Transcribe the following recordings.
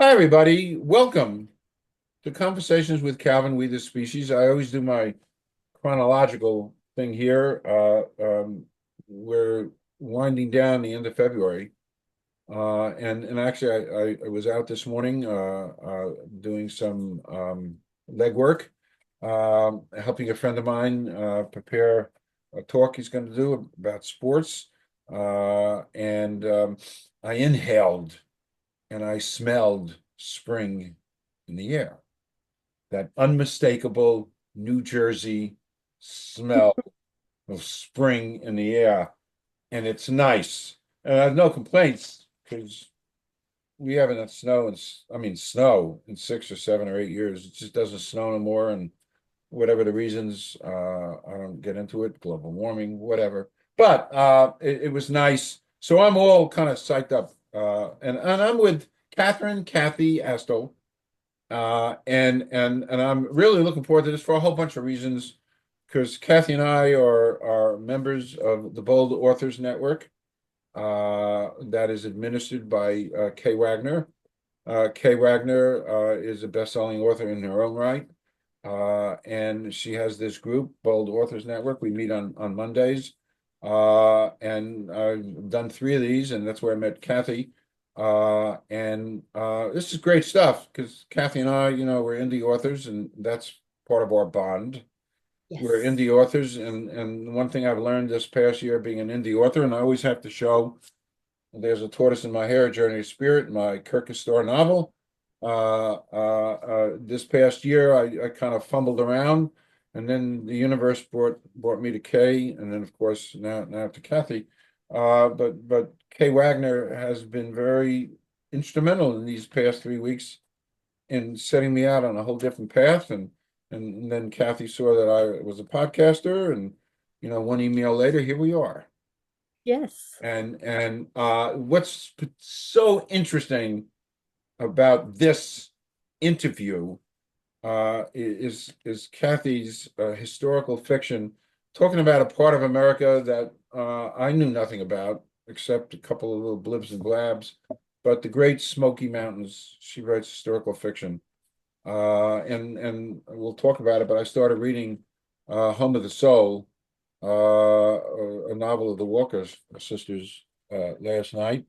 Hi, everybody. Welcome to Conversations with Calvin, We the Species. I always do my chronological thing here. We're winding down the end of February. And actually, I was out this morning doing some legwork, helping a friend of mine prepare a talk he's going to do about sports. And I inhaled and I smelled spring in the air. That unmistakable New Jersey smell of spring in the air. And it's nice. And I have no complaints because we haven't had snow snow in 6 or 7 or 8 years. It just doesn't snow anymore. And whatever the reasons, I don't get into it, global warming, whatever. But it was nice. So I'm all kind of psyched up. And I'm with Cathy Astl. And I'm really looking forward to this for a whole bunch of reasons, because Cathy and I are members of the Bold Authors Network that is administered by Kae Wagner. Kae Wagner is a best-selling author in her own right. And she has this group, Bold Authors Network. We meet on Mondays. And I've done 3 of these, and that's where I met Cathy. And this is great stuff because Cathy and I, we're indie authors, and that's part of our bond. We're Yes. indie authors, and one thing I've learned this past year being an indie author, and I always have to show there's a tortoise in my hair, Journey of Spirit, my Kirkus Star novel. This past year, I kind of fumbled around, and then the universe brought me to Kay, and then of course now to Cathy. But Kae Wagner has been very instrumental in these past 3 weeks in setting me out on a whole different path, and then Cathy saw that I was a podcaster, and one email later, here we are. Yes. And what's so interesting about this interview is Cathy's historical fiction, talking about a part of America that I knew nothing about, except a couple of little blibs and blabs. But the Great Smoky Mountains, she writes historical fiction, and we'll talk about it. But I started reading Home of the Soul, a novel of the Walker sisters, last night.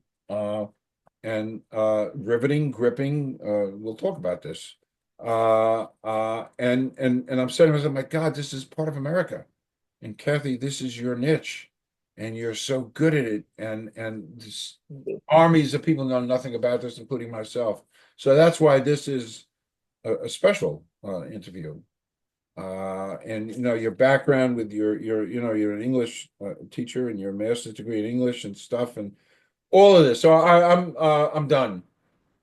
And Riveting, gripping. We'll talk about this. And I'm saying to myself, my God, this is part of America. And Cathy, this is your niche, and you're so good at it. And this, armies of people know nothing about this, including myself. So that's why this is a special interview. And your background with you're an English teacher, and your master's degree in English and stuff, and all of this. So I'm done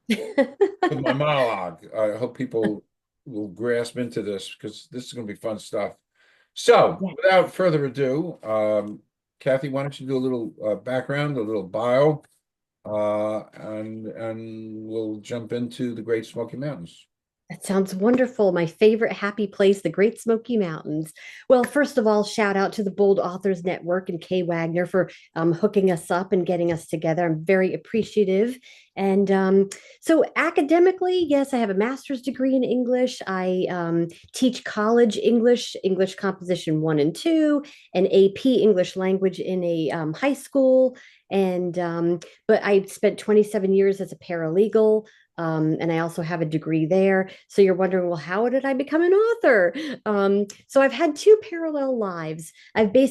with my monologue. I hope people will grasp into this, because this is going to be fun stuff. So, Yeah. without further ado, Cathy, why don't you do a little background, a little bio, and we'll jump into the Great Smoky Mountains. That sounds wonderful. My favorite happy place, the Great Smoky Mountains. Well, first of all, shout out to the Bold Authors Network and Kae Wagner for hooking us up and getting us together. I'm very appreciative. And so, academically, yes, I have a master's degree in English. I teach college English, English Composition 1 and 2, and AP English Language in a high school. And but I spent 27 years as a paralegal. And I also have a degree there. So you're wondering, well, how did I become an author? So I've had 2 parallel lives. I've been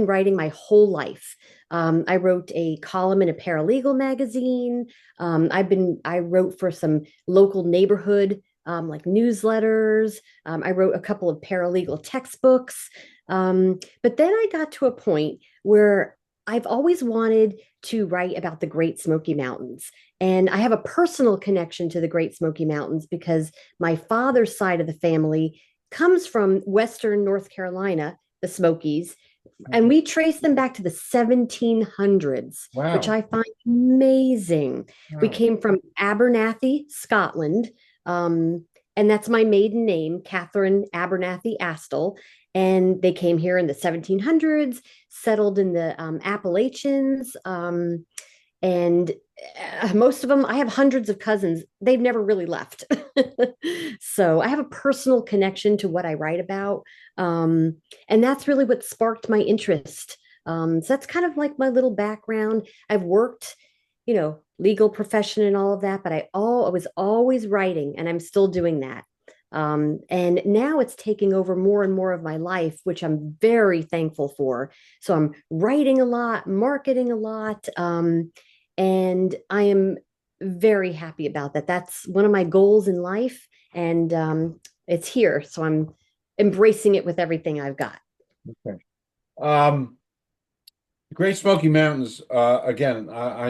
writing my whole life. I wrote a column in a paralegal magazine. I wrote for some local neighborhood like newsletters. I wrote a couple of paralegal textbooks. But then I got to a point where I've always wanted to write about the Great Smoky Mountains. And I have a personal connection to the Great Smoky Mountains because my father's side of the family comes from Western North Carolina, the Smokies, and we trace them back to the 1700s, which Wow. I find amazing. We Wow. came from Abernathy, Scotland. And that's my maiden name, Catherine Abernathy Astl. And they came here in the 1700s, settled in the Appalachians. And most of them, I have hundreds of cousins. They've never really left. So I have a personal connection to what I write about. Um, and that's really what sparked my interest. So that's kind of like my little background. I've worked, legal profession and all of that, but I was always writing, and I'm still doing that. And now it's taking over more and more of my life, which I'm very thankful for. So I'm writing a lot, marketing a lot, and I am very happy about that. That's one of my goals in life, and it's here. So I'm embracing it with everything I've got. Okay. The Great Smoky Mountains, again, I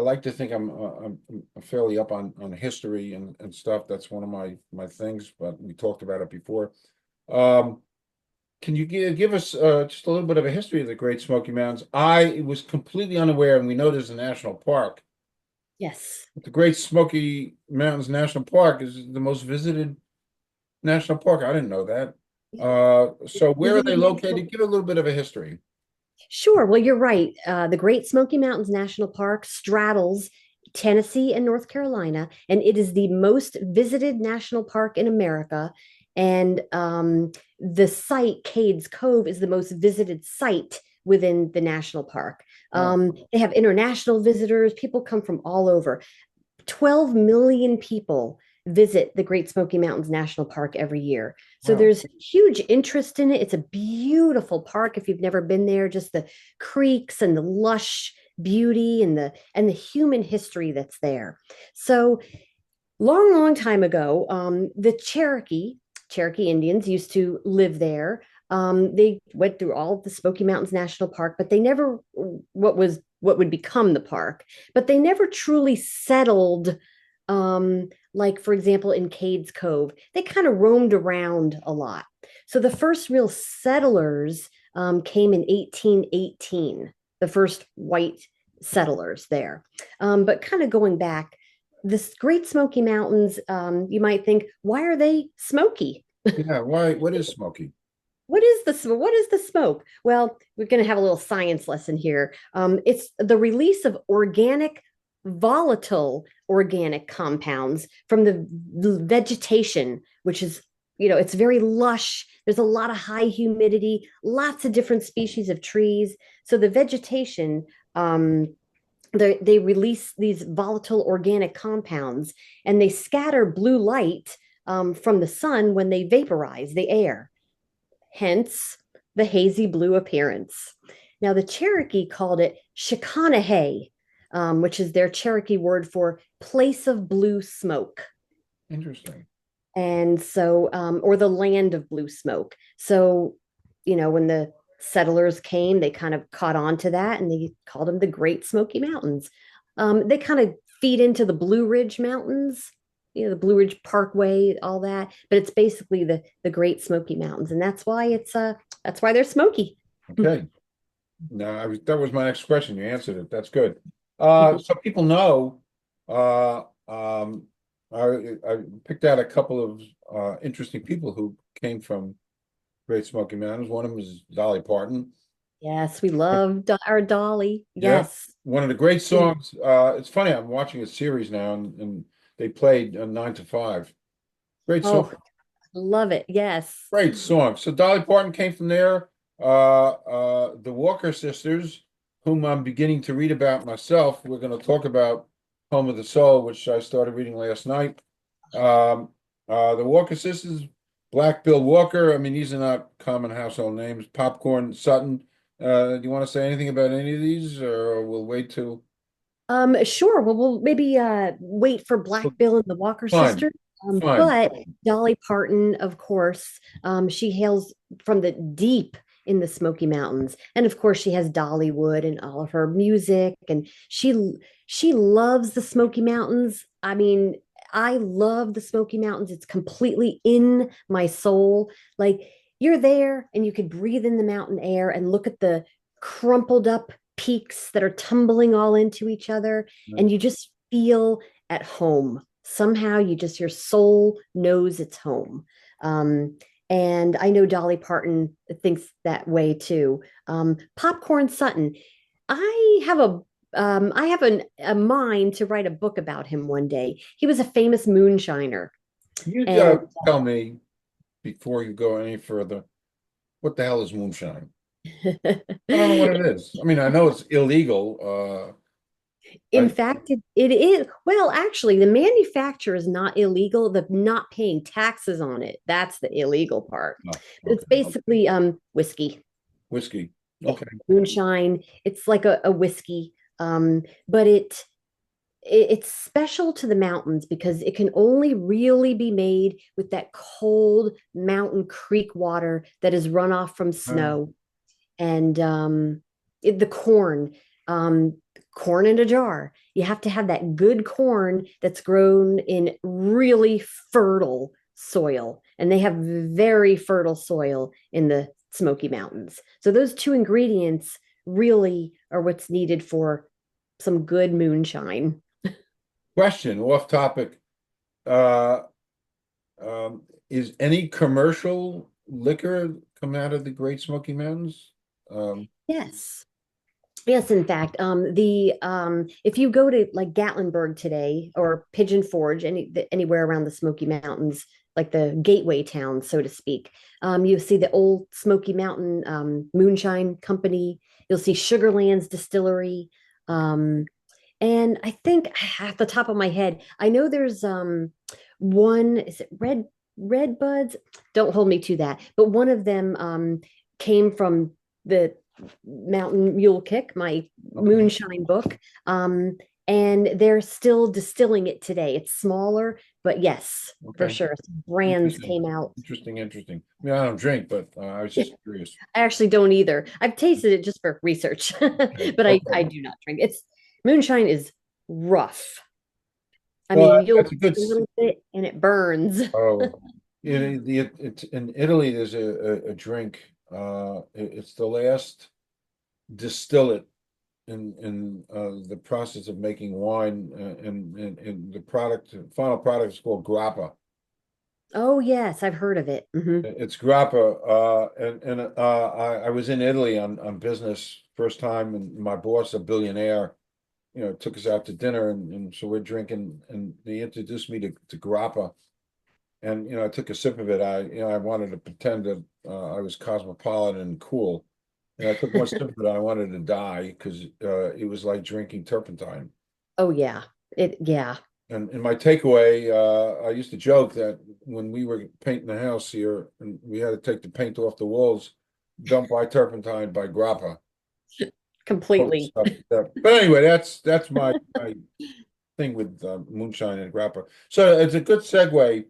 like to think I'm fairly up on history and stuff. That's one of my things, but we talked about it before. Um, can you give us just a little bit of a history of the Great Smoky Mountains? I was completely unaware, and we know there's a national park. Yes. But the Great Smoky Mountains National Park is the most visited national park. I didn't know that. So where are they Visited national. located? Give a little bit of a history. Sure. Well, you're right. The Great Smoky Mountains National Park straddles Tennessee and North Carolina, and it is the most visited national park in America. And the site, Cades Cove, is the most visited site within the national park. Oh, They have international visitors. People come from all over. 12 million people visit the Great Smoky Mountains National Park every year. So wow. there's huge interest in it. It's a beautiful park if you've never been there, just the creeks and the lush beauty and the human history that's there. So long time ago, the Cherokee Indians used to live there. They went through all of the Smoky Mountains National Park, but they never what would become the park. But they never truly settled. Like for example, in Cades Cove, they kind of roamed around a lot. So the first real settlers came in 1818. The first white settlers there. But kind of going back, this Great Smoky Mountains, you might think, why are they smoky? Yeah, why? What is smoky? What is the smoke? Well, we're going to have a little science lesson here. It's the release of volatile organic compounds from the vegetation, which is, it's very lush. There's a lot of high humidity, lots of different species of trees. So the vegetation, they release these volatile organic compounds, and they scatter blue light from the sun when they vaporize the air, hence the hazy blue appearance. Now, the Cherokee called it Shikanahay, which is their Cherokee word for place of blue smoke. Interesting. And so, or the land of blue smoke. So, when the settlers came, they kind of caught on to that, and they called them the Great Smoky Mountains. They kind of feed into the Blue Ridge Mountains, the Blue Ridge Parkway, all that. But it's basically the Great Smoky Mountains, and that's why they're smoky. Okay. No, that was my next question. You answered it. That's good. So people know, I picked out a couple of interesting people who came from Great Smoky Mountains. One of them is Dolly Parton. Yes, we love our Dolly. Yeah, Yes. one of the great songs. It's funny, I'm watching a series now, and they played 9 to 5. Great song. Oh, love it. Yes. Great song. So Dolly Parton came from there. The Walker sisters, whom I'm beginning to read about myself. We're going to talk about Home of the Soul, which I started reading last night. The Walker sisters, Black Bill Walker. I mean, these are not common household names. Popcorn Sutton. Do you want to say anything about any of these, or we'll wait till? Sure. Well, we'll maybe wait for Black Bill and the Walker Fine, sisters. fine. But Dolly Parton, of course, she hails from the deep in the Smoky Mountains, and of course, she has Dollywood and all of her music, and she loves the Smoky Mountains. I mean, I love the Smoky Mountains. It's completely in my soul. Like you're there, and you could breathe in the mountain air and look at the crumpled up peaks that are tumbling all into each other, and you just feel at home. Somehow your soul knows it's home. And I know Dolly Parton thinks that way too. Popcorn Sutton, I have a I have a mind to write a book about him one day. He was a famous moonshiner. You And tell me before you go any further, what the hell is moonshine? I don't know what it is. I mean, I know it's illegal. in I fact, it is, well, actually, the manufacture is not illegal. The not paying taxes on it, that's the illegal part. oh, But it's okay. basically whiskey. Whiskey. Yeah, Okay. moonshine. It's like a whiskey, but it's special to the mountains because it can only really be made with that cold mountain creek water that is run off from Uh, snow and the corn, um, corn in a jar. You have to have that good corn that's grown in really fertile soil, and they have very fertile soil in the Smoky Mountains. So those two ingredients really are what's needed for some good moonshine. question, off topic. Uh, is any commercial liquor come out of the Great Smoky Mountains? Um, Yes. Yes, in fact, the if you go to like Gatlinburg today or Pigeon Forge, anywhere around the Smoky Mountains, like the gateway town, so to speak, you see the old Smoky Mountain Moonshine Company. You'll see Sugarland's Distillery, um, and I think at the top of my head, I know there's one. Is it Red Buds? Don't hold me to that, but one of them came from the Mountain Mule Kick, my okay. moonshine book. Um, and they're still distilling it today. It's smaller, but yes, for Okay. sure. Some brands Interesting. came out. Interesting. I mean, I don't drink, but I was just curious. I actually don't either. I've tasted it just for research, Okay. but I Okay. do not drink. It's moonshine is rough. I Well, mean, you'll that's a good. a little bit and it burns. Oh, it's in Italy. There's a drink. It's the last distillate in the process of making wine, and the final product is called grappa. Oh yes, I've heard of it. It's grappa, I was in Italy on business first time, and my boss, a billionaire, took us out to dinner, and so we're drinking, and they introduced me to grappa, and I took a sip of it. I wanted to pretend that I was cosmopolitan and cool, and I took one sip of it. I wanted to die because it was like drinking turpentine. Oh yeah, yeah. And my takeaway, I used to joke that when we were painting the house here and we had to take the paint off the walls, don't buy turpentine, buy grappa. Completely. But anyway, that's my thing with moonshine and grappa. So it's a good segue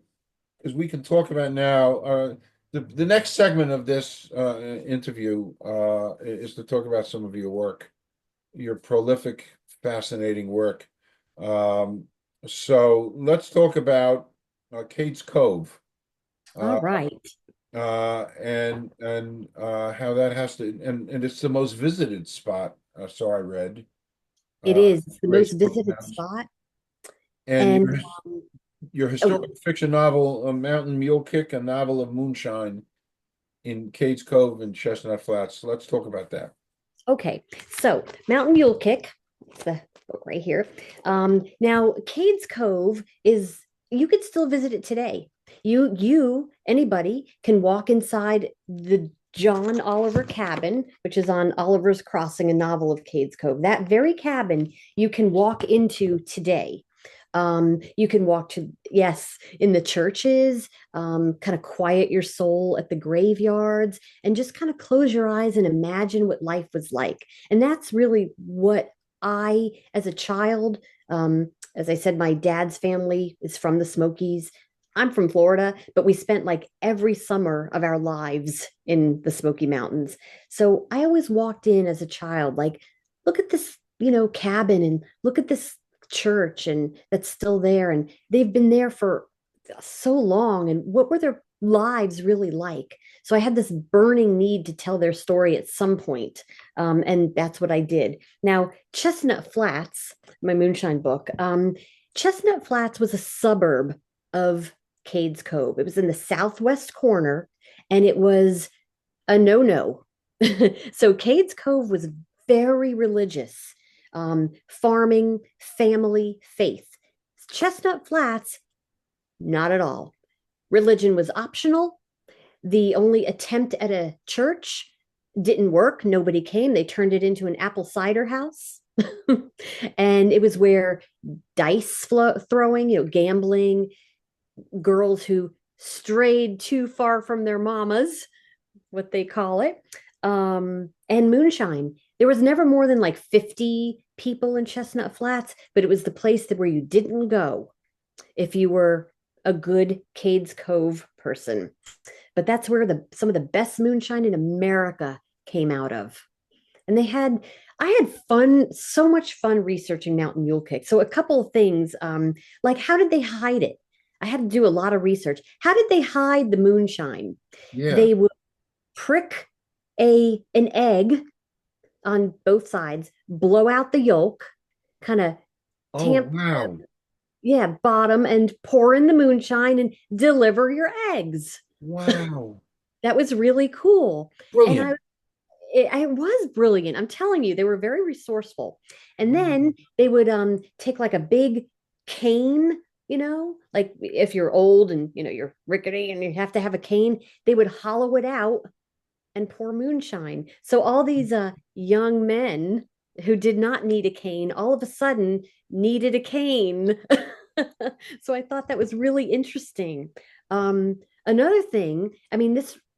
because we can talk about now. The next segment of this interview is to talk about some of your work, your prolific, fascinating work. Um, so let's talk about Kate's Cove, All uh, right. and how that has to, and it's the most visited spot. So I read, It uh, is. It's the Great most Smoky visited Mountains, spot. and And your oh, historical fiction novel, Mountain Mule Kick, a novel of moonshine in Kate's Cove and Chestnut Flats. So let's talk about that. okay. So Mountain Mule Kick, it's the book right here. Now Cades Cove is you could still visit it today. Anybody can walk inside the John Oliver cabin, which is on Oliver's Crossing, a novel of Cades Cove. That very cabin you can walk into today. You can walk to, yes, in the churches, kind of quiet your soul at the graveyards, and just kind of close your eyes and imagine what life was like. And that's really what I, as a child, as I said, my dad's family is from the Smokies. I'm from Florida, but we spent like every summer of our lives in the Smoky Mountains. So I always walked in as a child, like, look at this, cabin, and look at this church, and that's still there. And they've been there for so long. And what were their lives really like? So I had this burning need to tell their story at some point. And that's what I did. Now, Chestnut Flats, my moonshine book, Chestnut Flats was a suburb of Cades Cove. It was in the southwest corner, and it was a no-no. So Cades Cove was very religious. farming, family, faith. Chestnut Flats, not at all. Religion was optional. The only attempt at a church didn't work. Nobody came. They turned it into an apple cider house. And it was where throwing, gambling, girls who strayed too far from their mamas, what they call it, and moonshine. There was never more than like 50 people in Chestnut Flats, but it was the place where you didn't go if you were a good Cades Cove person. But that's where some of the best moonshine in America came out of. And I had fun, so much fun researching Mountain Mule Kick. So a couple of things, like how did they hide it? I had to do a lot of research. How did they hide the moonshine? Yeah. They would prick an egg on both sides, blow out the yolk, kind of Oh, tamp, wow. yeah, bottom, and pour in the moonshine and deliver your eggs. Wow. That was really cool. And Brilliant. I was brilliant. I'm telling you, they were very resourceful. And Wow. then they would take like a big cane, like if you're old and you're rickety and you have to have a cane, they would hollow it out and pour moonshine. So all these young men who did not need a cane all of a sudden needed a cane. So I thought that was really interesting. Another thing, I mean,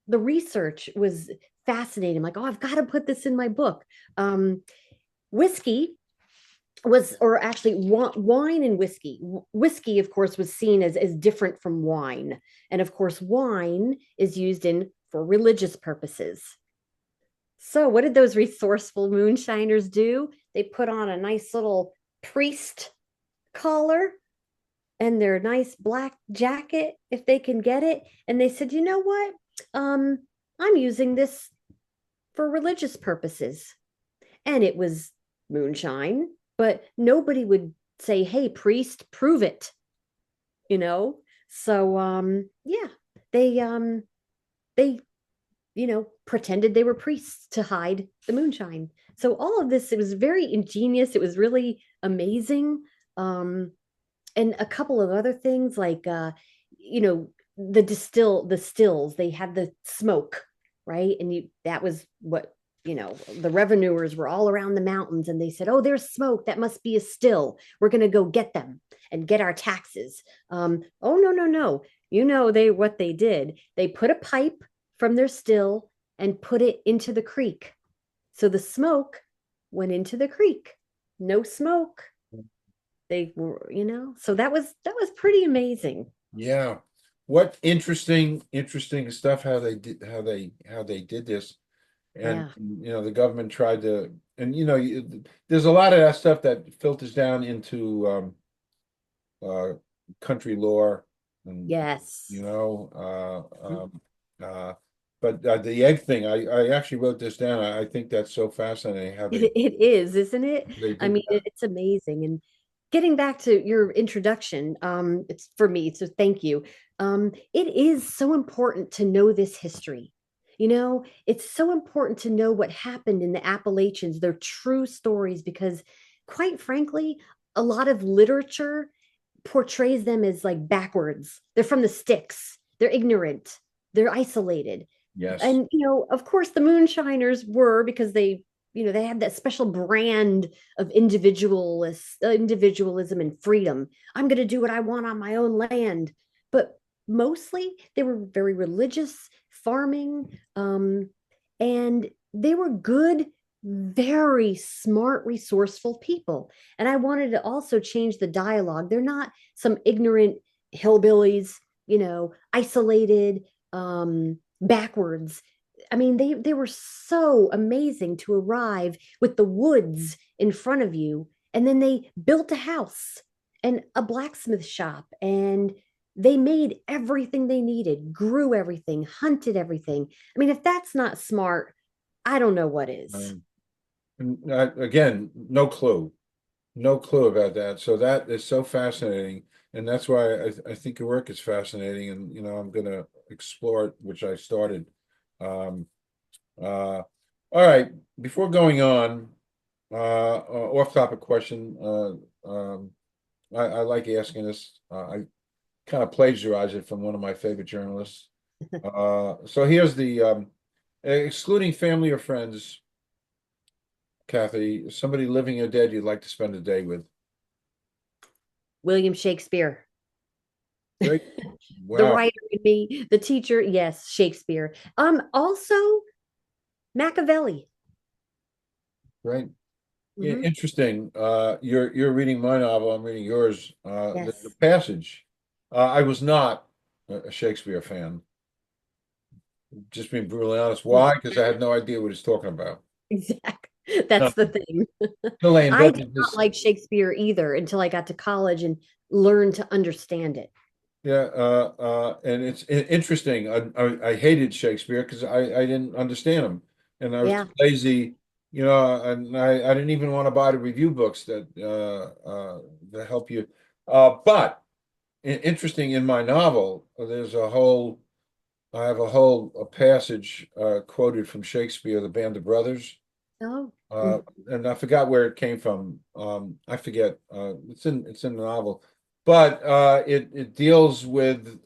the research was fascinating. I'm like, oh, I've got to put this in my book. Whiskey was, or actually wine and whiskey. Whiskey, of course, was seen as different from wine. And of course, wine is used for religious purposes. So what did those resourceful moonshiners do? They put on a nice little priest collar and their nice black jacket if they can get it. And they said, you know what? I'm using this for religious purposes. And it was moonshine, but nobody would say, hey, priest, prove it, So yeah, they pretended they were priests to hide the moonshine. So all of this, it was very ingenious. It was really amazing. And a couple of other things like you know the stills, they had the smoke, right? And that was what, the revenuers were all around the mountains and they said, oh, there's smoke, that must be a still, we're going to go get them and get our taxes. Oh, no, no, no, what they did, they put a pipe from their still and put it into the creek, so the smoke went into the creek. No smoke, they were, so that was pretty amazing. Yeah. What interesting stuff how they did this. And Yeah. the government tried to, and there's a lot of that stuff that filters down into uh country lore, and Yes. you know but the egg thing, I actually wrote this down. I think that's so fascinating how It is, isn't it? they I did mean, that. it's amazing. And getting back to your introduction, it's for me, so thank you. It is so important to know this history. It's so important to know what happened in the Appalachians, their true stories, because quite frankly, a lot of literature portrays them as like backwards. They're from the sticks. They're ignorant. They're isolated. Yes. And of course the moonshiners were, because they had that special brand of individualism and freedom. I'm going to do what I want on my own land. But mostly they were very religious, farming, and they were good, very smart, resourceful people. And I wanted to also change the dialogue. They're not some ignorant hillbillies, isolated, backwards. I mean, they were so amazing to arrive with the woods in front of you, and then they built a house and a blacksmith shop, and they made everything they needed, grew everything, hunted everything. I mean, if that's not smart, I don't know what is. And again, no clue about that. So that is so fascinating, and that's why I think your work is fascinating, and I'm going to explore it, which I started. Um, all right, before going on, Off-topic question. I like asking this. I kind of plagiarized it from one of my favorite journalists. So here's the excluding family or friends, Kathy, somebody living or dead you'd like to spend a day with. William Shakespeare. Great. The Wow. writer in me, the teacher, yes, Shakespeare. Also Machiavelli. Great. Hmm. Interesting. You're reading my novel. I'm reading yours. The Yes, Passage. I was not a Shakespeare fan. Just being brutally honest. Why? Because I had no idea what he's talking about. exactly. No, That's the thing. until I I did invented not this. like Shakespeare either until I got to college and learned to understand it. Yeah, and it's interesting. I hated Shakespeare because I didn't understand him, and I was too Yeah. lazy, and I didn't even want to buy the review books that help you. But interesting in my novel, I have a passage quoted from Shakespeare, The Band of Brothers, Oh. uh, Mm. and I forgot where it came from. I forget. It's in the novel, but it deals with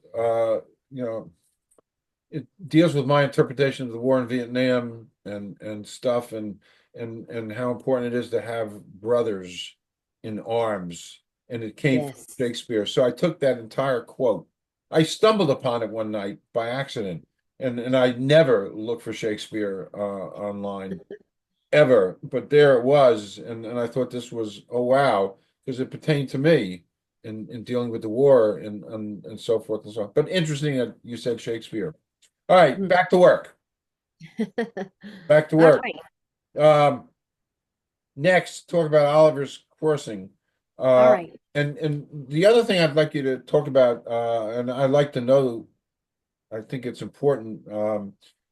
you know it deals with my interpretation of the war in Vietnam and stuff and how important it is to have brothers in arms. And it came from Yes. Shakespeare. So I took that entire quote. I stumbled upon it one night by accident, and I never look for Shakespeare online ever, but there it was, and I thought this was, oh wow, because it pertained to me in dealing with the war and so forth and so on. But interesting that you said Shakespeare. All right, Mm. back to work. Back to All work. right. Um, Next, talk about Oliver's Crossing. All Uh, right. and the other thing I'd like you to talk about, and I'd like to know, I think it's important,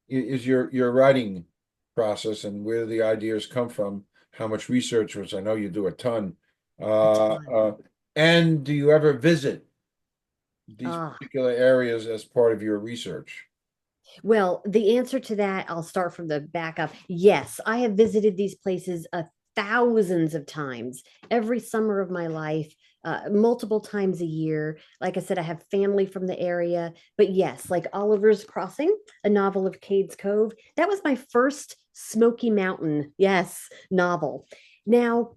is your writing process and where the ideas come from, how much research, which I know you do a ton. A Uh, ton. uh, and do you ever visit these Ah. particular areas as part of your research? Well, the answer to that, I'll start from the back up. Yes, I have visited these places thousands of times every summer of my life, multiple times a year. Like I said, I have family from the area. But yes, like Oliver's Crossing, a novel of Cade's Cove, that was my first Smoky Mountain, yes, novel. Now,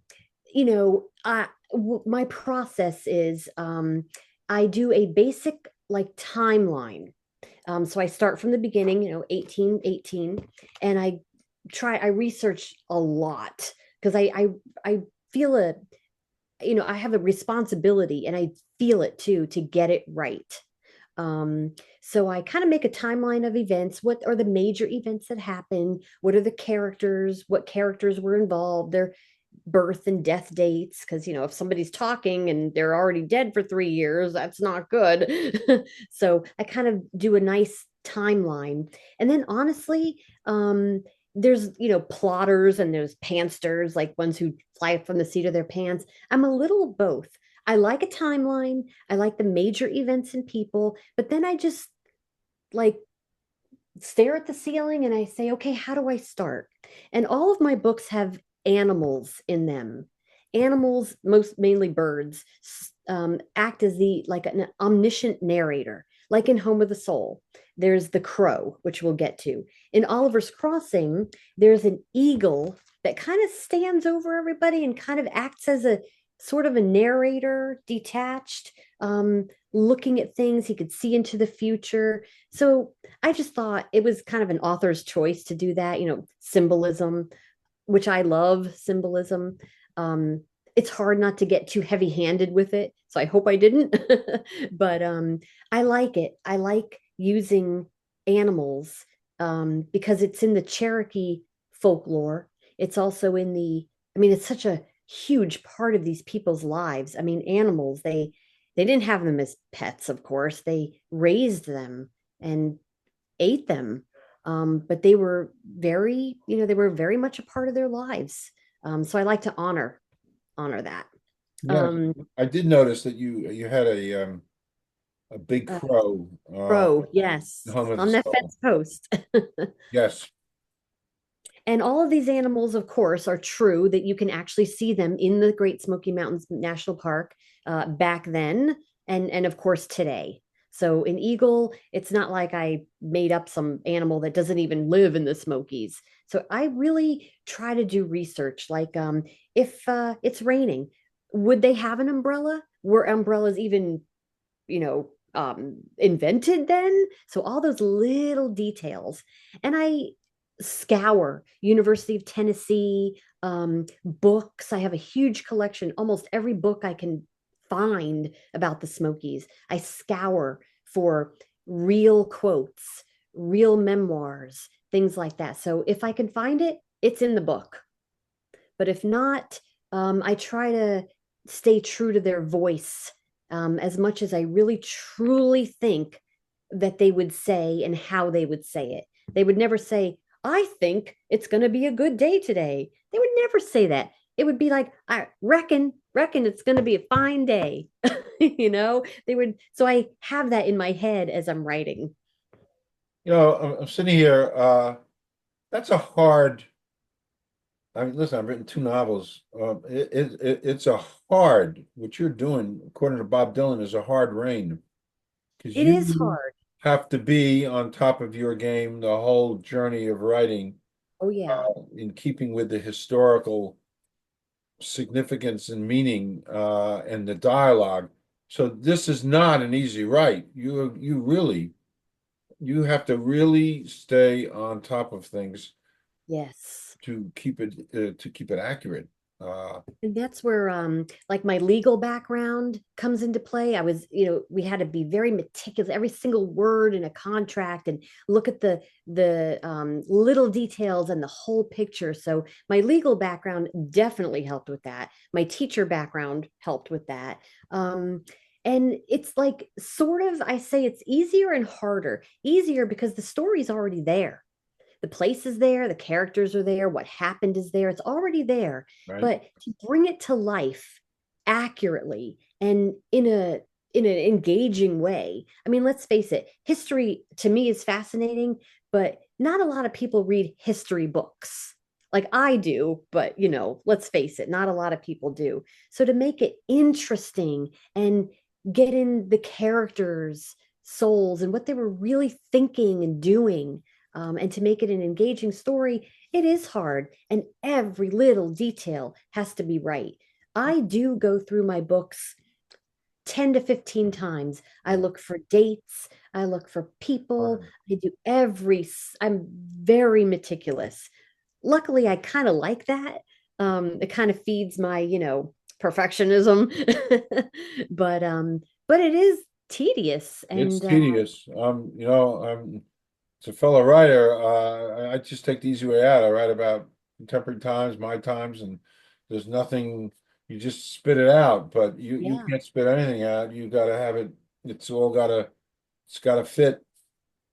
my process is I do a basic like timeline. So I start from the beginning, 1818, and I research a lot because I feel I have a responsibility and I feel it too to get it right. So I kind of make a timeline of events. What are the major events that happen? What are the characters? What characters were involved? Their birth and death dates, because if somebody's talking and they're already dead for 3 years, that's not good. So I kind of do a nice timeline, and then honestly, there's plotters and there's pantsters, like ones who fly from the seat of their pants. I'm a little of both. I like a timeline, I like the major events and people, but then I just like stare at the ceiling and I say, okay, how do I start? And all of my books have animals in them. Animals, most mainly birds, act as the like an omniscient narrator, like in Home of the Soul. There's the crow, which we'll get to. In Oliver's Crossing, there's an eagle that kind of stands over everybody and kind of acts as a sort of a narrator, detached, looking at things. He could see into the future. So I just thought it was kind of an author's choice to do that, symbolism, which I love symbolism. Um, it's hard not to get too heavy handed with it. So I hope I didn't. But I like it. I like using animals because it's in the Cherokee folklore. It's also it's such a huge part of these people's lives. I mean, animals, they didn't have them as pets, of course. They raised them and ate them. But they were very much a part of their lives. So I like to honor that. Yes, Um, I did notice that you had a big uh, crow Pro, yes, hung with the on that skull. fence post. Yes. And all of these animals, of course, are true that you can actually see them in the Great Smoky Mountains National Park back then, and of course today. So an eagle, it's not like I made up some animal that doesn't even live in the Smokies. So I really try to do research. Like, if it's raining, would they have an umbrella? Were umbrellas even, invented then? So all those little details. And I scour University of Tennessee books. I have a huge collection, almost every book I can find about the Smokies. I scour for real quotes, real memoirs, things like that. So if I can find it, it's in the book. But if not, I try to stay true to their voice as much as I really truly think that they would say and how they would say it. They would never say, I think it's going to be a good day today. They would never say that. It would be like, I reckon it's going to be a fine day. They would. So I have that in my head as I'm writing. I'm sitting here. That's a hard. I mean, listen, I've written two novels. It's a hard. What you're doing, according to Bob Dylan, is a hard rain because It is you hard. have to be on top of your game the whole journey of writing, Oh, yeah. in keeping with the historical significance and meaning and the dialogue. So this is not an easy write. You have to really stay on top of things Yes. to keep it accurate. Uh, And that's where like my legal background comes into play. We had to be very meticulous, every single word in a contract, and look at the little details and the whole picture. So my legal background definitely helped with that. My teacher background helped with that. And it's like sort of, I say it's easier and harder. Easier because the story's already there, the place is there, the characters are there, what happened is there, it's already there. right? But to bring it to life accurately and in an engaging way. I mean, let's face it, history to me is fascinating, but not a lot of people read history books. Like I do, but let's face it, not a lot of people do. So to make it interesting and get in the characters' souls and what they were really thinking and doing, and to make it an engaging story, it is hard. And every little detail has to be right. I do go through my books 10 to 15 times. I look for dates, I look for people, I do I'm very meticulous. Luckily, I kind of like that. It kind of feeds my, perfectionism. But it is tedious It's and tedious. As a fellow writer, I just take the easy way out. I write about contemporary times, my times, and there's nothing, you just spit it out, but you yeah, can't spit anything out. You gotta have it, it's gotta fit. It's gotta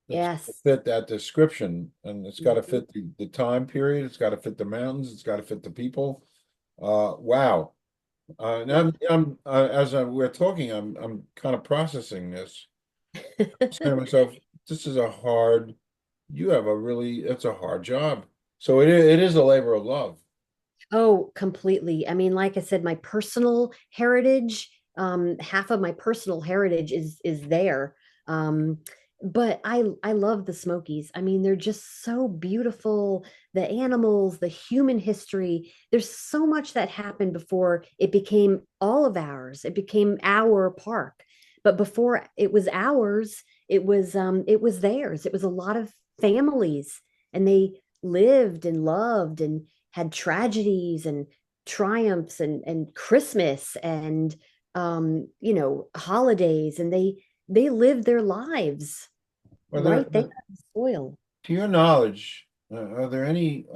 yes. fit that description, and it's gotta Mhm. fit the time period, it's gotta fit the mountains, it's gotta fit the people. Wow. And we're talking, I'm kind of processing this. Saying to myself, this is a hard, it's a hard job. So it is a labor of love. Oh, completely. I mean, like I said, my personal heritage, half of my personal heritage is there. Um, but I love the Smokies. I mean, they're just so beautiful. The animals, the human history. There's so much that happened before it became all of ours. It became our park. But before it was ours, it was theirs. It was a lot of families, and they lived and loved and had tragedies and triumphs and Christmas and holidays, and they lived their lives Are right there on the soil. to your knowledge, are there any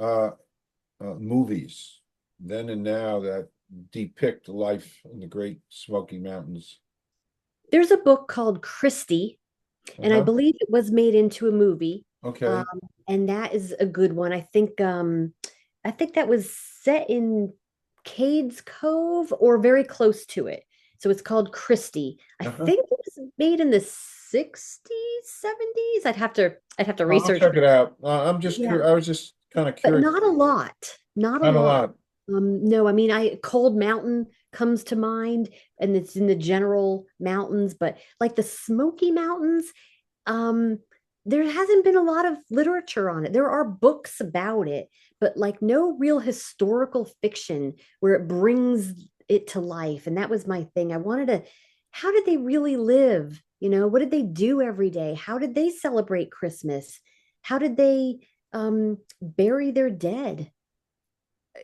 movies then and now that depict life in the Great Smoky Mountains? There's a book called Christie, and I Uh-huh. believe it was made into a movie. Um, Okay. and that is a good one. I think that was set in Cade's Cove or very close to it. So it's called Christie. I Uh-huh. think it was made in the 60s, 70s. I'd have to I'll research. check it out. I'm just Yeah. curious. kind of But curious. not a lot. Not a Not a lot. lot. No, I mean, I Cold Mountain comes to mind, and it's in the general mountains, but like the Smoky Mountains, um, there hasn't been a lot of literature on it. There are books about it, but like no real historical fiction where it brings it to life. And that was my thing. I wanted to, how did they really live? You know, what did they do every day? How did they celebrate Christmas? How did they bury their dead?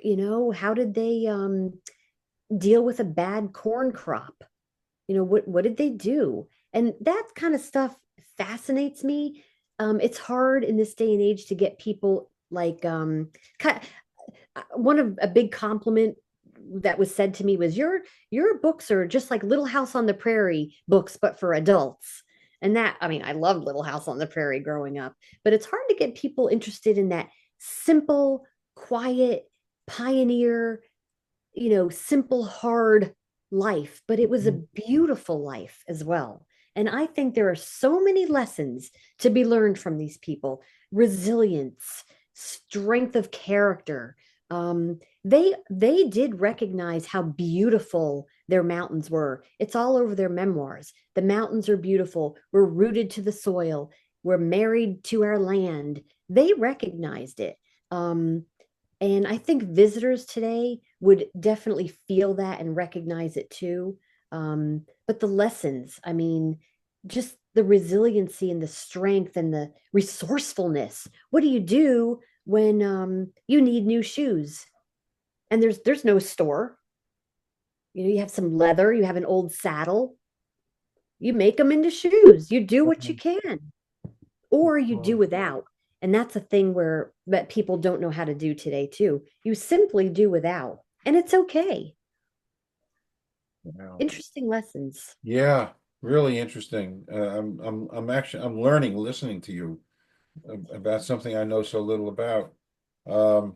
You know, how did they deal with a bad corn crop? You know, what did they do? And that kind of stuff fascinates me. It's hard in this day and age to get people like one of a big compliment that was said to me was your books are just like Little House on the Prairie books, but for adults. And that, I mean, I loved Little House on the Prairie growing up, but it's hard to get people interested in that simple, quiet, pioneer, you know, simple, hard life, but it was a beautiful life as well. And I think there are so many lessons to be learned from these people: resilience, strength of character. They did recognize how beautiful their mountains were. It's all over their memoirs. The mountains are beautiful. We're rooted to the soil. We're married to our land. They recognized it. And I think visitors today would definitely feel that and recognize it too. But the lessons, I mean, just the resiliency and the strength and the resourcefulness. What do you do when you need new shoes and there's no store? You know, you have some leather, you have an old saddle, you make them into shoes. You do what you can, or you do Wow. without. And that's a thing where that people don't know how to do today too. You simply do without, and it's okay. Wow. Interesting lessons. Yeah, really interesting. I'm learning, listening to you about something I know so little about. Um,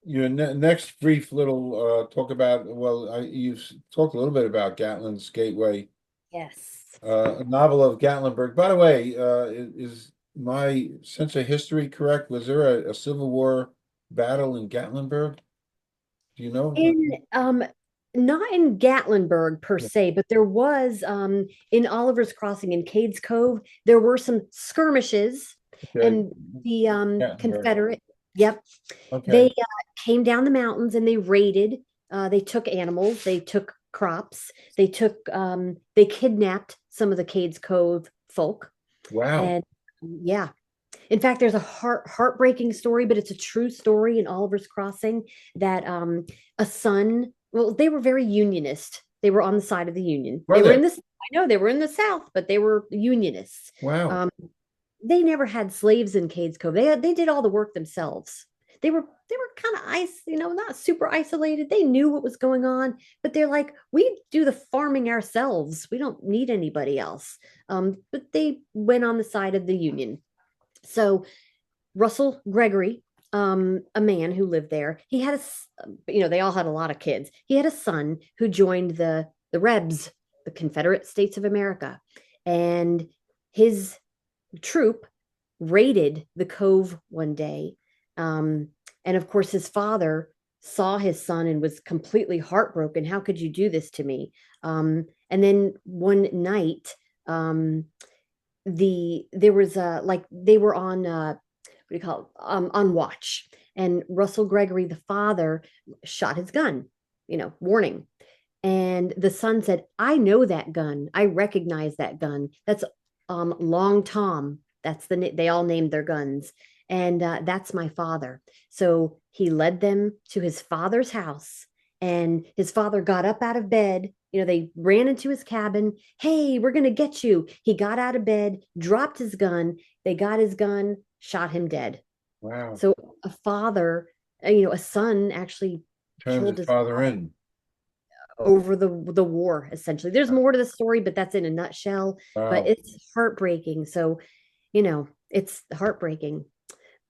your next brief little talk about, well, you've talked a little bit about Gatlin's Gateway, Yes. a novel of Gatlinburg. By the way, is my sense of history correct? Was there a Civil War battle in Gatlinburg? Do you know? In not in Gatlinburg per Yeah. se, but there was in Oliver's Crossing in Cades Cove, there were some skirmishes, Okay. and the Gatlinburg. Confederate, yep, they Okay. came down the mountains and they raided. They took animals, they took crops, they kidnapped some of the Cades Cove folk, Wow. and yeah, in fact, there's a heartbreaking story, but it's a true story in Oliver's Crossing that a son, well, they were very unionist. They were on the side of the Union. Were They were they? in this, I know they were in the South, but they were unionists. Wow. Um, they never had slaves in Cades Cove. They did all the work themselves. They were kind of you know, not super isolated. They knew what was going on, but they're like, we do the farming ourselves. We don't need anybody else. But they went on the side of the Union. So Russell Gregory, a man who lived there, he had you know, they all had a lot of kids. He had a son who joined the Rebs, the Confederate States of America, and his troop raided the Cove one day. And of course, his father saw his son and was completely heartbroken. How could you do this to me? And then one night, there was a like they were on what do you call it? On watch, and Russell Gregory, the father, shot his gun, you know, warning. And the son said, I know that gun, I recognize that gun. That's Long Tom. That's they all named their guns, and that's my father. So he led them to his father's house, and his father got up out of bed. You know, they ran into his cabin. Hey, we're going to get you. He got out of bed, dropped his gun. They got his gun, shot him dead. Wow. So a father, you know, a son actually Turns killed his his father father in. over the war. Essentially, there's more to the story, but that's in a nutshell. But Wow. it's heartbreaking. So, you know, it's heartbreaking.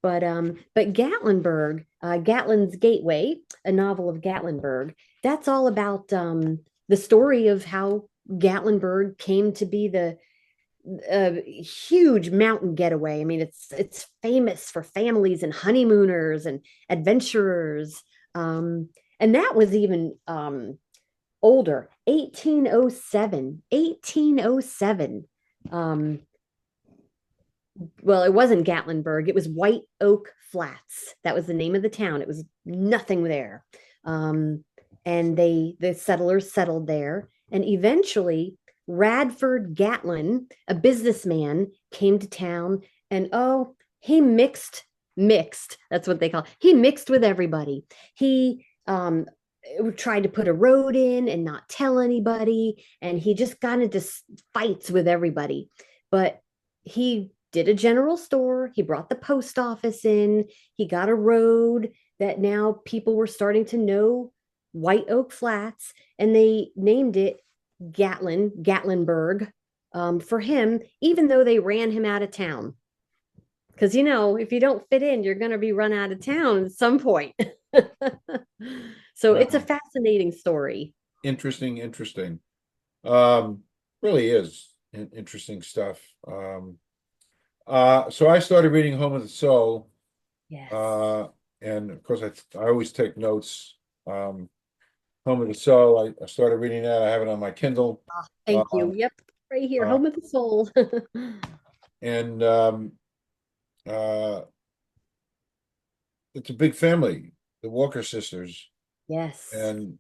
But Gatlinburg, Gatlin's Gateway, a novel of Gatlinburg, that's all about the story of how Gatlinburg came to be a huge mountain getaway. I mean, it's famous for families and honeymooners and adventurers. And that was even older, 1807. 1807. Um, well, it wasn't Gatlinburg, it was White Oak Flats. That was the name of the town. It was nothing there. Um, and the settlers settled there. And eventually, Radford Gatlin, a businessman, came to town and he mixed. That's what they call it. He mixed with everybody. He tried to put a road in and not tell anybody. And he just got into fights with everybody. But he did a general store. He brought the post office in. He got a road that now people were starting to know White Oak Flats, and they named it Gatlinburg, for him, even though they ran him out of town. Because, if you don't fit in, you're going to be run out of town at some point. So it's a Wow. fascinating story. Interesting, interesting. Um, really is interesting stuff. So I started reading Home of the Soul, Yes. uh, and of course I always take notes. Um, Home of the Soul, I started reading that. I have it on my Kindle. Thank Uh, you. Yep. Right here, uh, Home of the Soul. and uh, it's a big family, the Walker sisters, Yes. and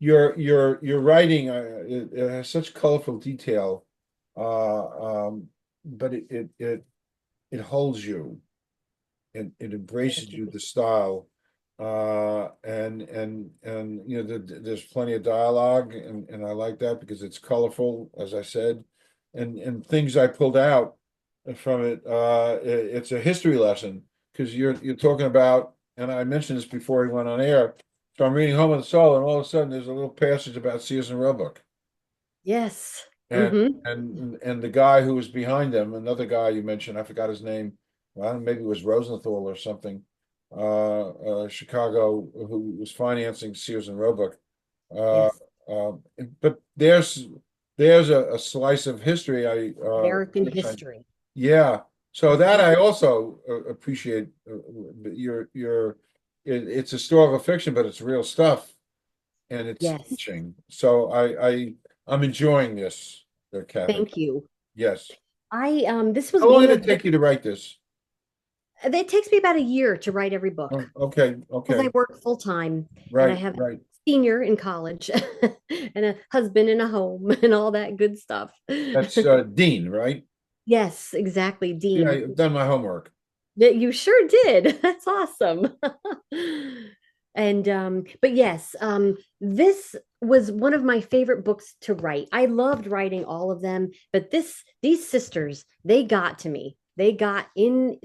your writing, it has such colorful detail, but it holds you. It embraces Thank you. you, the style, and there's plenty of dialogue, and I like that because it's colorful, as I said, and things I pulled out from it. It's a history lesson because you're talking about, and I mentioned this before he went on air. So I'm reading Home of the Soul, and all of a sudden there's a little passage about Sears and Roebuck, Yes. and Mm-hmm. and the guy who was behind them, another guy you mentioned, I forgot his name. Well, I don't know, maybe it was Rosenthal or something. Chicago, who was financing Sears and Roebuck. Uh, Yes. uh, but there's a slice of history American which I history. yeah. So that Mhm. I also appreciate. It's a store of fiction, but it's real stuff and it's Yes. teaching. So I'm enjoying this, Catherine. Thank you. Yes. This was How long one did of it take you to write this? it takes me about a year to write every book Oh, okay, because I okay. work full time and I Right, have a right. senior in college and a husband and a home and all that good stuff. That's Dean, right? Yes, exactly, See, Dean. I've done my homework. You sure did. That's awesome. And but yes, this was one of my favorite books to write. I loved writing all of them, but these sisters, they got to me. They got in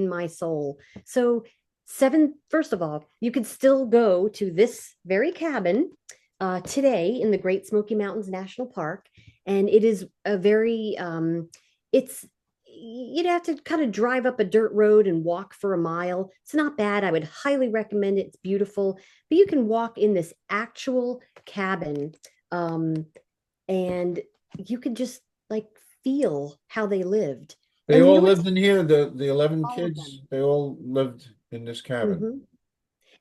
my soul. So first of all, you could still go to this very cabin today in the Great Smoky Mountains National Park, and it is a very it's you'd have to kind of drive up a dirt road and walk for a mile. It's not bad. I would highly recommend it. It's beautiful. But you can walk in this actual cabin, um, and you could just like feel how they lived. They And all what's lived in here, the 11 all of kids, them? they all lived in this cabin.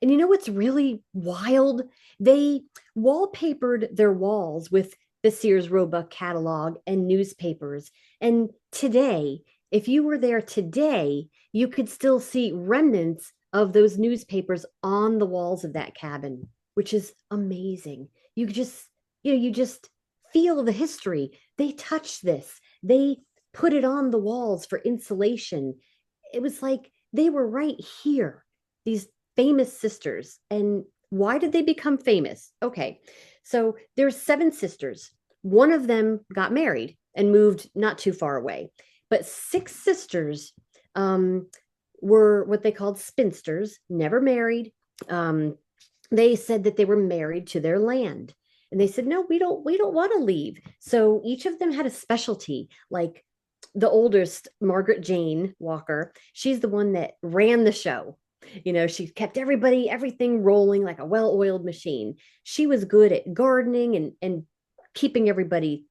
Mhm. And what's really wild? They wallpapered their walls with the Sears Roebuck catalog and newspapers. And today, if you were there today, you could still see remnants of those newspapers on the walls of that cabin, which is amazing. You just feel the history. They touched this. They put it on the walls for insulation. It was like they were right here. These famous sisters. And why did they become famous? Okay, so there's seven sisters. One of them got married and moved not too far away, but six sisters um, were what they called spinsters, never married. Um, they said that they were married to their land, and they said, no, we don't want to leave. So each of them had a specialty. Like the oldest, Margaret Jane Walker, she's the one that ran the show. She kept everything rolling like a well-oiled machine. She was good at gardening and keeping everybody,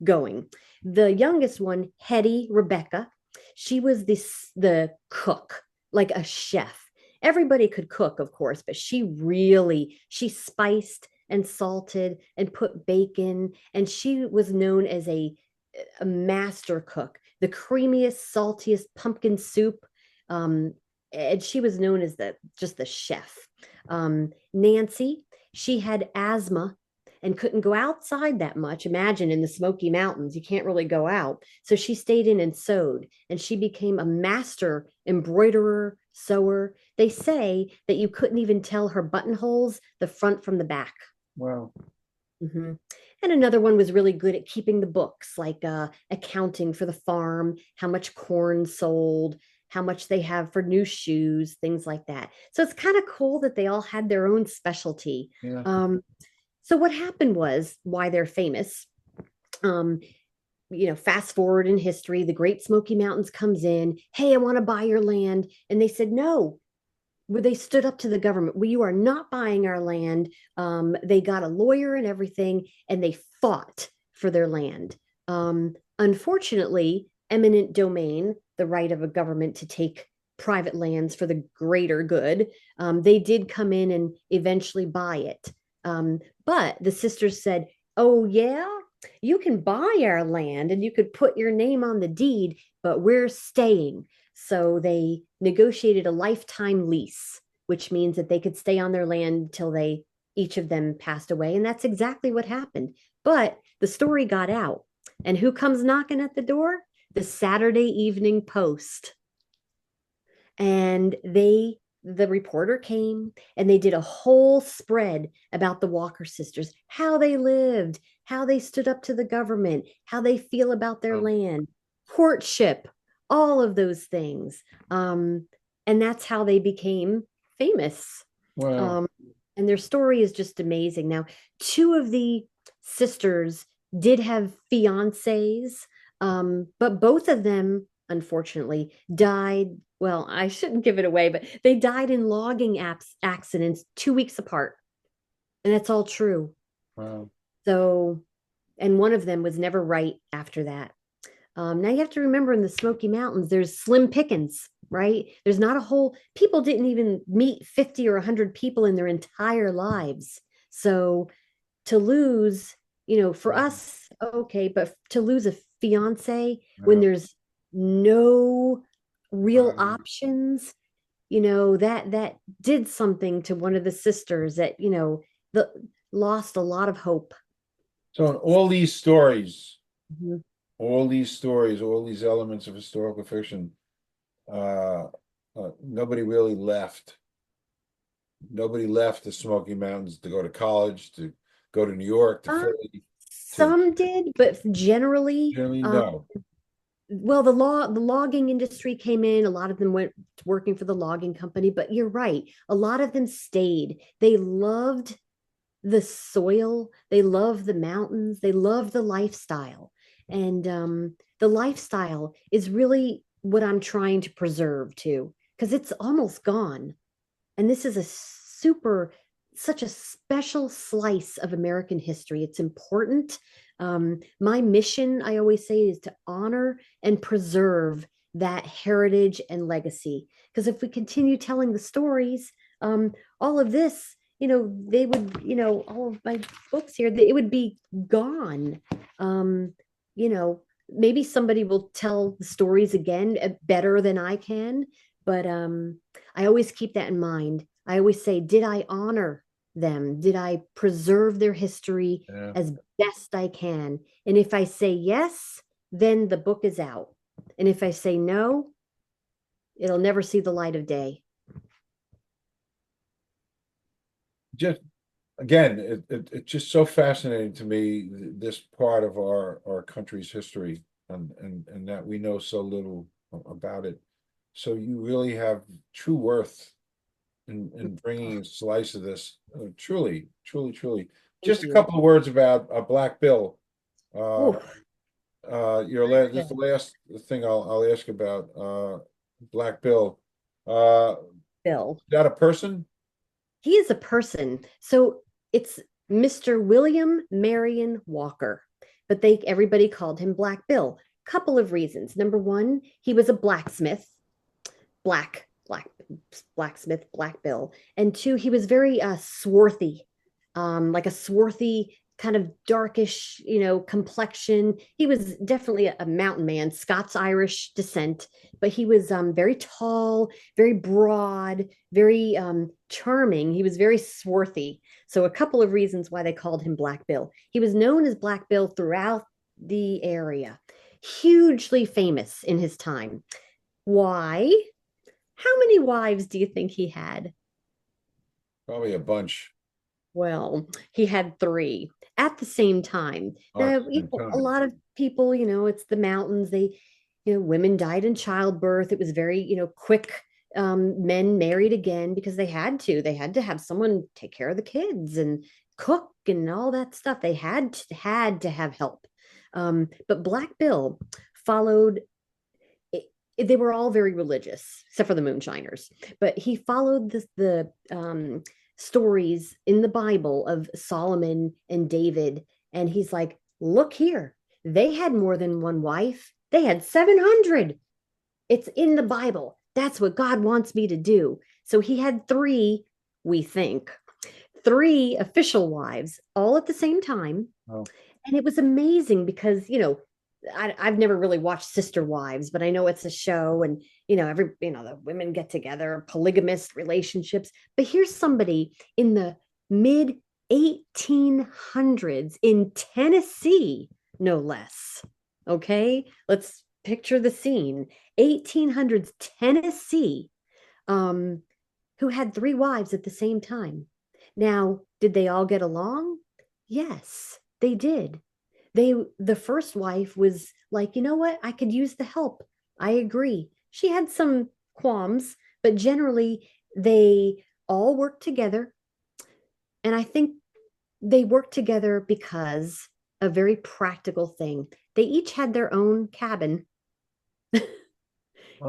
going. The youngest one, Hetty Rebecca, she was the cook, like a chef. Everybody could cook, of course, but she spiced and salted and put bacon, and she was known as a master cook, the creamiest, saltiest pumpkin soup. Um, and she was known as the chef. Nancy, she had asthma and couldn't go outside that much. Imagine in the Smoky Mountains, you can't really go out. So she stayed in and sewed, and she became a master embroiderer, sewer. They say that you couldn't even tell her buttonholes, the front from the back. Wow. Mm-hmm. And another one was really good at keeping the books, like accounting for the farm, how much corn sold, how much they have for new shoes, things like that. So it's kind of cool that they all had their own specialty. Yeah. So what happened was why they're famous. Um, Fast forward in history, the Great Smoky Mountains comes in. Hey, I want to buy your land, and they said no. Where they stood up to the government. Well, you are not buying our land. They got a lawyer and everything, and they fought for their land. Unfortunately, eminent domain, the right of a government to take private lands for the greater good, they did come in and eventually buy it. But the sisters said, oh, yeah, you can buy our land and you could put your name on the deed, but we're staying. So they negotiated a lifetime lease, which means that they could stay on their land until they each of them passed away. And that's exactly what happened. But the story got out. And who comes knocking at the door? The Saturday Evening Post. And the reporter came and they did a whole spread about the Walker sisters, how they lived, how they stood up to the government, how they feel about their land, courtship, all of those things. And that's how they became famous. Wow. And their story is just amazing. Now, two of the sisters did have fiancés, but both of them, unfortunately, died. Well, I shouldn't give it away, but they died in logging accidents 2 weeks apart. And that's all true. Wow. So, and one of them was never right after that. Now you have to remember in the Smoky Mountains, there's slim pickings, right? There's not a whole, people didn't even meet 50 or 100 people in their entire lives. So to lose, for us, okay, but to lose a fiance when Yeah. there's no real Wow. options, that did something to one of the sisters that, the, lost a lot of hope. So in all these stories, Mhm. all these elements of historical fiction, uh, nobody really left. Nobody left the Smoky Mountains to go to college, to go to New York, to Um, Philly, to some did, but generally, generally no. well, the logging industry came in. A lot of them went to working for the logging company, but you're right. A lot of them stayed. They loved the soil. They loved the mountains. They loved the lifestyle. And the lifestyle is really what I'm trying to preserve too, because it's almost gone. And this is such a special slice of American history. It's important. My mission, I always say, is to honor and preserve that heritage and legacy. Because if we continue telling the stories, all of this, they would, all of my books here, it would be gone. Um, Maybe somebody will tell the stories again better than I can, but I always keep that in mind. I always say, did I honor them? Did I preserve their history Yeah. as best I can? And if I say yes, then the book is out. And if I say no, it'll never see the light of day. Just again, it's just so fascinating to me, this part of our country's history, and that we know so little about it. So you really have true worth in bringing a slice of this. Truly, truly, truly. Thank Just a you. couple of words about Black Bill. Uh, Oh, just the last thing I'll ask about Black Bill. Uh, Bill. is that a person? He is a person. So it's Mr. William Marion Walker. but everybody called him Black Bill. Couple of reasons. Number one, he was a blacksmith, black blacksmith, Black Bill. And two, he was very swarthy, like a swarthy kind of darkish, complexion. He was definitely a mountain man, Scots Irish descent, but he was very tall, very broad, very charming. He was very swarthy. So a couple of reasons why they called him Black Bill. He was known as Black Bill throughout the area, hugely famous in his time. Why? How many wives do you think he had? Probably a bunch Well, he had three at the same time. at Now, the same a time. lot of people, it's the mountains. Women died in childbirth. It was very, quick. Men married again because they had to. They had to have someone take care of the kids and cook and all that stuff. They had to have help. But Black Bill followed they were all very religious, except for the moonshiners. But he followed the stories in the Bible of Solomon and David, and he's like, "Look here, they had more than one wife. They had 700. It's in the Bible. That's what God wants me to do." So he had three, we think, three official wives all at the same time. Oh, And it was amazing because, I've never really watched Sister Wives, but I know it's a show, and the women get together, polygamous relationships. But here's somebody in the mid 1800s in Tennessee, no less. Okay, let's picture the scene: 1800s Tennessee, um, who had three wives at the same time. Now, did they all get along? Yes, they did. The first wife was like, you know what, I could use the help. I agree. She had some qualms, but generally they all worked together. And I think they worked together because a very practical thing. They each had their own cabin. huh.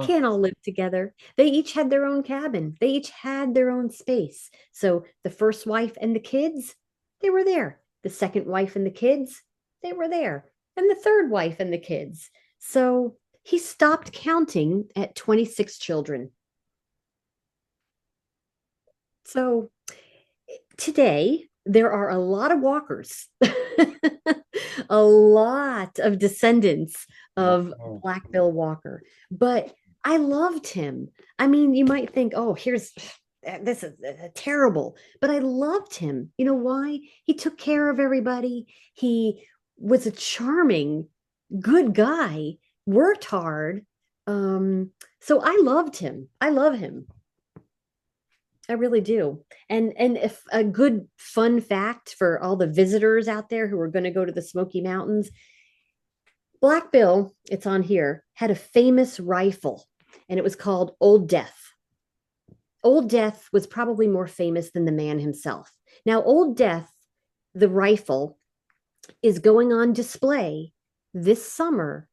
Can't all live together. They each had their own cabin. They each had their own space. So the first wife and the kids, they were there. The second wife and the kids, they were there. And the third wife and the kids. So he stopped counting at 26 children. So today, there are a lot of walkers, a lot of descendants of Oh, Black Bill Walker. But I loved him. I mean, you might think, oh, this is terrible, but I loved him. You know why? He took care of everybody. He was a charming, good guy, worked hard. So I loved him. I love him. I really do. And if a good fun fact for all the visitors out there who are going to go to the Smoky Mountains, Black Bill, it's on here, had a famous rifle, and it was called Old Death. Old Death was probably more famous than the man himself. Now, Old Death, the rifle, is going on display this summer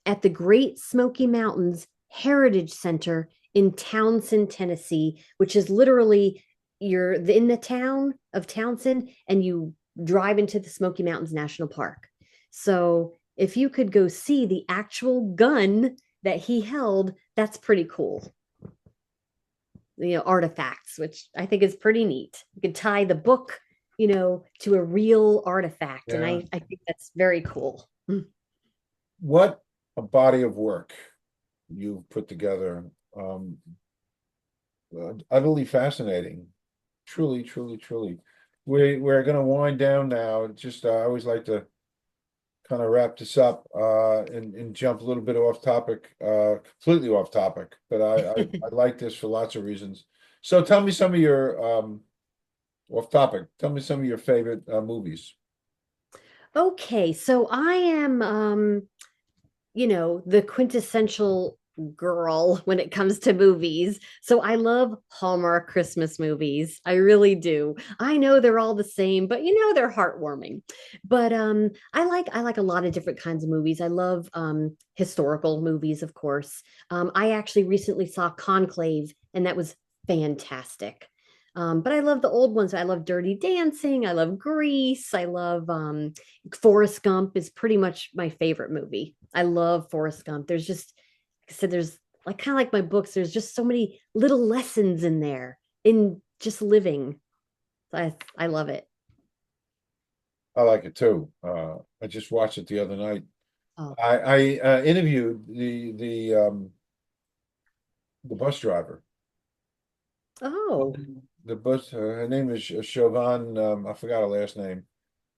at the Great Smoky Mountains Heritage Center in Townsend, Tennessee, which is literally you're in the town of Townsend and you drive into the Smoky Mountains National Park. So if you could go see the actual gun that he held, that's pretty cool. Artifacts, which I think is pretty neat. You could tie the book, to a real artifact. And yeah. I think that's very cool. What a body of work you've put together. Utterly fascinating. Truly, truly, truly. We're going to wind down now. Just I always like to kind of wrap this up and jump a little bit off topic, completely off topic. But I like this for lots of reasons. So tell me some of your off topic. Tell me some of your favorite movies. Okay, so I am the quintessential girl when it comes to movies. So I love Hallmark Christmas movies. I really do. I know they're all the same, but they're heartwarming. But I like a lot of different kinds of movies. I love historical movies, of course. I actually recently saw Conclave, and that was fantastic. But I love the old ones. I love Dirty Dancing. I love Grease. I love Forrest Gump is pretty much my favorite movie. I love Forrest Gump. There's just, like I said, there's like kind of like my books. There's just so many little lessons in there in just living. I love it. I like it too. I just watched it the other night. Oh, I interviewed the bus driver. oh, The bus, her name is Siobhan. I forgot her last name.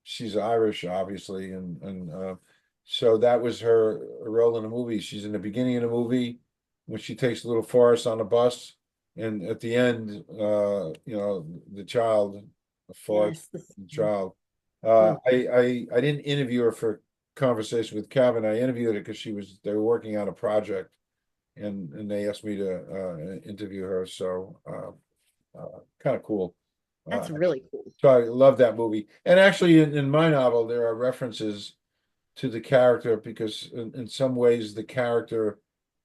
She's Irish, obviously, and so that was her role in the movie. She's in the beginning of the movie when she takes little Forrest on the bus, and at the end, the child, Forrest, yes. the child. Mm, I didn't interview her for conversation with Kevin. I interviewed her because they were working on a project, and they asked me to interview her. So kind of cool. Uh, that's really cool. so I love that movie. And actually, in my novel, there are references to the character because, in some ways, the character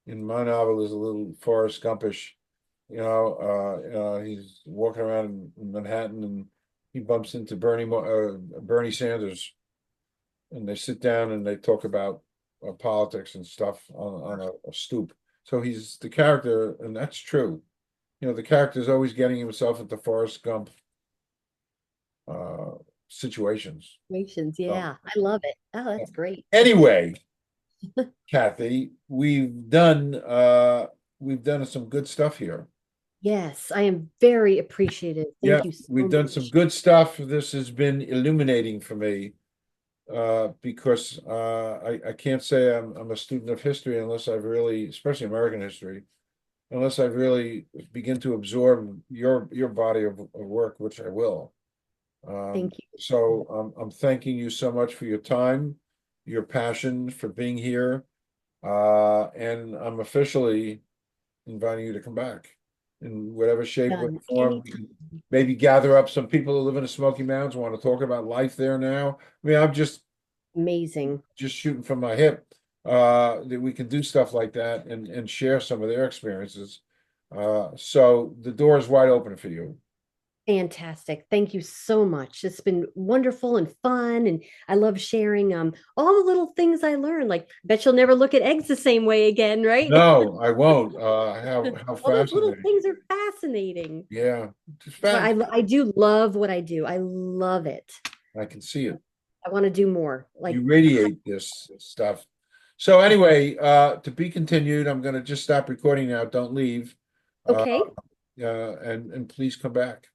in my novel is a little Forrest Gumpish. He's walking around in Manhattan and he bumps into Bernie Sanders, and they sit down and they talk about politics and stuff on a stoop. So he's the character, and that's true. The character is always getting himself into Forrest Gump uh, situations. Congratulations. So Yeah, I love it. Oh, that's great. anyway, Kathy, we've done some good stuff here. Yes, I am very appreciative. Yeah, Thank you so we've done some much. good stuff. This has been illuminating for me because I can't say I'm a student of history unless I've really, especially American history, unless I've really begin to absorb your body of work, which I will. Thank you. So I'm thanking you so much for your time, your passion for being here, and I'm officially inviting you to come back in whatever shape, way, Done or form. We anytime. can maybe gather up some people who live in the Smoky Mountains, want to talk about life there now. I mean, I'm Amazing. just shooting from my hip. That we can do stuff like that and share some of their experiences. So the door is wide open for you. Fantastic. Thank you so much. It's been wonderful and fun. And I love sharing all the little things I learned. Like, bet you'll never look at eggs the same way again, right? No, I won't. How All those little fascinating. things are fascinating. Yeah, just That's why fast. I do love what I do. I love it. I can see it. I want to do more. You Like, radiate this stuff. So anyway, to be continued, I'm going to just stop recording now. Don't leave. Uh, okay. and please come back.